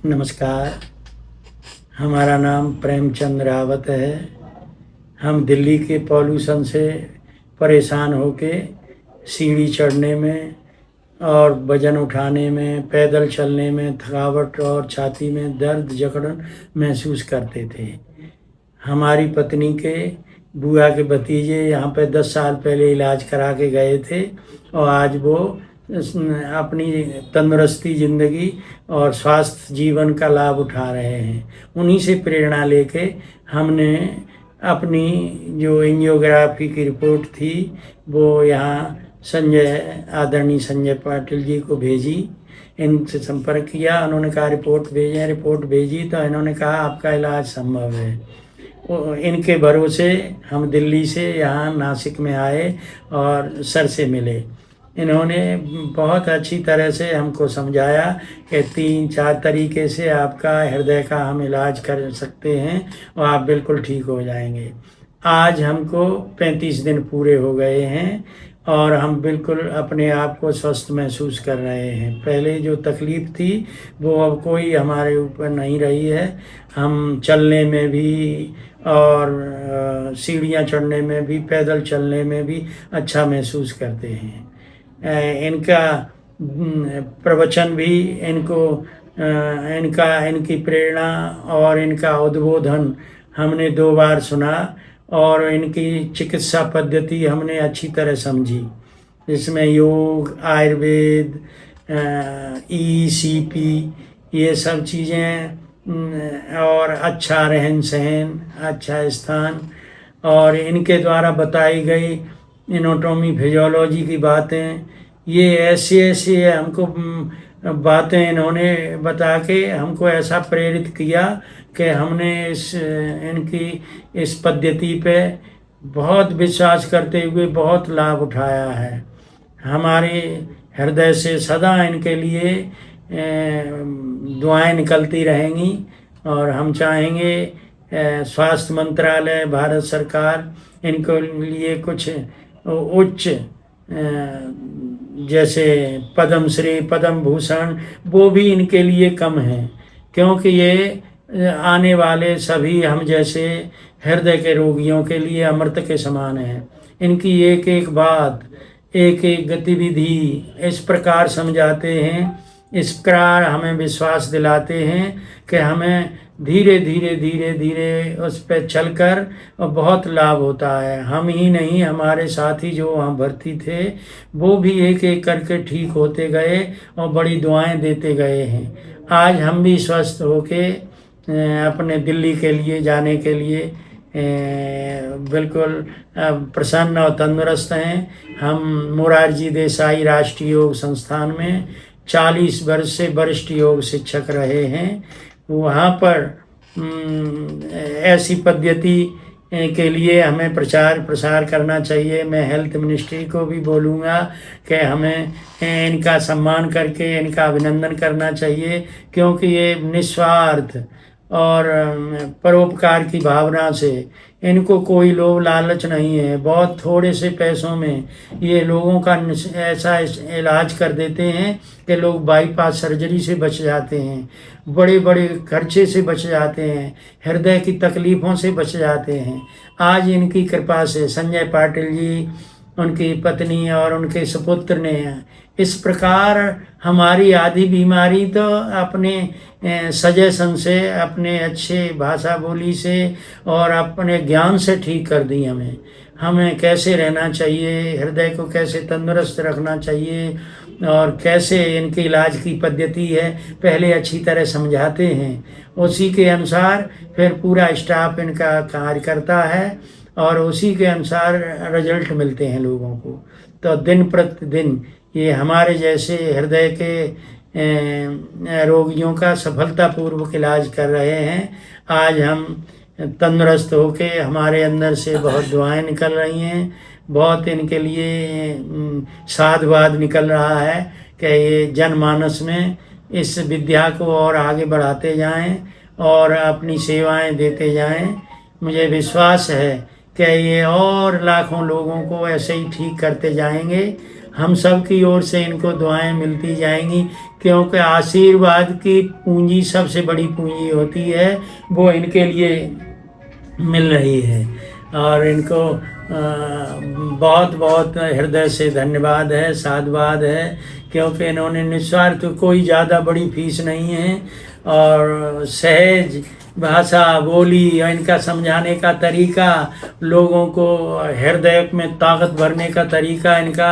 नमस्कार। हमारा नाम प्रेमचंद रावत है। हम दिल्ली के पॉल्यूशन से परेशान होके सीढ़ी चढ़ने में और वज़न उठाने में, पैदल चलने में थकावट और छाती में दर्द जकड़न महसूस करते थे। हमारी पत्नी के बुआ के भतीजे यहाँ पे 10 साल पहले इलाज करा के गए थे और आज वो अपनी तंदुरुस्ती ज़िंदगी और स्वास्थ्य जीवन का लाभ उठा रहे हैं। उन्हीं से प्रेरणा लेके हमने अपनी जो एंजियोग्राफी की रिपोर्ट थी वो यहाँ आदरणीय संजय पाटिल जी को भेजी। इनसे संपर्क किया, उन्होंने कहा रिपोर्ट भेजी तो इन्होंने कहा आपका इलाज संभव है। इनके भरोसे हम दिल्ली से यहाँ नासिक में आए और सर से मिले। इन्होंने बहुत अच्छी तरह से हमको समझाया कि 3-4 तरीके से आपका हृदय का हम इलाज कर सकते हैं और आप बिल्कुल ठीक हो जाएंगे। आज हमको 35 दिन पूरे हो गए हैं और हम बिल्कुल अपने आप को स्वस्थ महसूस कर रहे हैं। पहले जो तकलीफ़ थी वो अब कोई हमारे ऊपर नहीं रही है। हम चलने में भी और सीढ़ियाँ चढ़ने में भी, पैदल चलने में भी अच्छा महसूस करते हैं। इनका प्रवचन भी इनकी प्रेरणा और इनका उद्बोधन हमने 2 बार सुना और इनकी चिकित्सा पद्धति हमने अच्छी तरह समझी, जिसमें योग, आयुर्वेद, ECP ये सब चीज़ें और अच्छा रहन सहन, अच्छा स्थान और इनके द्वारा बताई गई एनाटॉमी फिजियोलॉजी की बातें, ये ऐसे हमको बातें इन्होंने बता के हमको ऐसा प्रेरित किया कि हमने इनकी इस पद्धति पे बहुत विश्वास करते हुए बहुत लाभ उठाया है। हमारे हृदय से सदा इनके लिए दुआएं निकलती रहेंगी और हम चाहेंगे स्वास्थ्य मंत्रालय, भारत सरकार इनके लिए कुछ उच्च जैसे पद्म श्री, पद्म भूषण वो भी इनके लिए कम है, क्योंकि ये आने वाले सभी हम जैसे हृदय के रोगियों के लिए अमृत के समान है। इनकी एक एक बात, एक एक गतिविधि इस प्रकार समझाते हैं, इस प्रकार हमें विश्वास दिलाते हैं कि हमें धीरे धीरे उस पर चलकर बहुत लाभ होता है। हम ही नहीं, हमारे साथी जो वहाँ भर्ती थे वो भी एक एक करके ठीक होते गए और बड़ी दुआएं देते गए हैं। आज हम भी स्वस्थ होके अपने दिल्ली के लिए जाने के लिए बिल्कुल प्रसन्न और तंदुरुस्त हैं। हम मोरारजी देसाई राष्ट्रीय योग संस्थान में 40 वर्ष से वरिष्ठ योग शिक्षक रहे हैं। वहाँ पर ऐसी पद्धति के लिए हमें प्रचार प्रसार करना चाहिए। मैं हेल्थ मिनिस्ट्री को भी बोलूँगा कि हमें इनका सम्मान करके इनका अभिनंदन करना चाहिए, क्योंकि ये निस्वार्थ और परोपकार की भावना से, इनको कोई लोभ लालच नहीं है। बहुत थोड़े से पैसों में ये लोगों का ऐसा इलाज कर देते हैं कि लोग बाईपास सर्जरी से बच जाते हैं, बड़े बड़े खर्चे से बच जाते हैं, हृदय की तकलीफ़ों से बच जाते हैं। आज इनकी कृपा से संजय पाटिल जी, उनकी पत्नी और उनके सुपुत्र ने इस प्रकार हमारी आधी बीमारी तो अपने सजेशन से, अपने अच्छे भाषा बोली से और अपने ज्ञान से ठीक कर दी। हमें कैसे रहना चाहिए, हृदय को कैसे तंदुरुस्त रखना चाहिए और कैसे इनके इलाज की पद्धति है, पहले अच्छी तरह समझाते हैं। उसी के अनुसार फिर पूरा स्टाफ इनका कार्य करता है और उसी के अनुसार रिजल्ट मिलते हैं लोगों को। तो दिन प्रतिदिन ये हमारे जैसे हृदय के रोगियों का सफलतापूर्वक इलाज कर रहे हैं। आज हम तंदुरुस्त होके हमारे अंदर से बहुत दुआएं निकल रही हैं, बहुत इनके लिए साधुवाद निकल रहा है कि ये जनमानस में इस विद्या को और आगे बढ़ाते जाएं और अपनी सेवाएं देते जाएं। मुझे विश्वास है कि ये और लाखों लोगों को ऐसे ही ठीक करते जाएंगे। हम सब की ओर से इनको दुआएं मिलती जाएंगी क्योंकि आशीर्वाद की पूंजी सबसे बड़ी पूंजी होती है, वो इनके लिए मिल रही है। और इनको बहुत बहुत हृदय से धन्यवाद है, साधुवाद है, क्योंकि इन्होंने निस्वार्थ, कोई ज़्यादा बड़ी फीस नहीं है, और सहज भाषा बोली और इनका समझाने का तरीका, लोगों को हृदय में ताकत भरने का तरीका इनका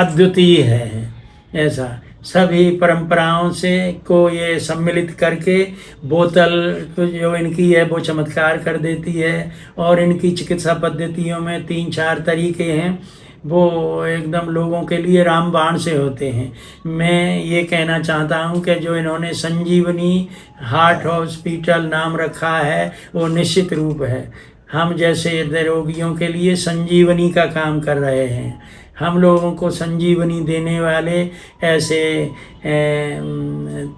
अद्वितीय है। ऐसा सभी परंपराओं से को ये सम्मिलित करके बोतल जो इनकी है वो चमत्कार कर देती है। और इनकी चिकित्सा पद्धतियों में 3-4 तरीके हैं, वो एकदम लोगों के लिए रामबाण से होते हैं। मैं ये कहना चाहता हूँ कि जो इन्होंने संजीवनी हार्ट हॉस्पिटल नाम रखा है वो निश्चित रूप है हम जैसे हृदय रोगियों के लिए संजीवनी का काम कर रहे हैं। हम लोगों को संजीवनी देने वाले ऐसे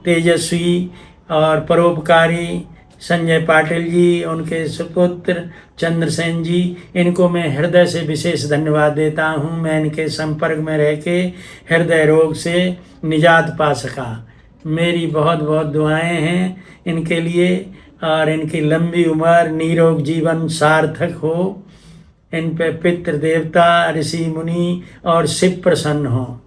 तेजस्वी और परोपकारी संजय पाटिल जी, उनके सुपुत्र चंद्रसेन जी, इनको मैं हृदय से विशेष धन्यवाद देता हूँ। मैं इनके संपर्क में रह के हृदय रोग से निजात पा सका। मेरी बहुत बहुत दुआएं हैं इनके लिए, और इनकी लंबी उम्र, निरोग जीवन सार्थक हो। इन पे पितृ देवता, ऋषि मुनि और शिव प्रसन्न हो।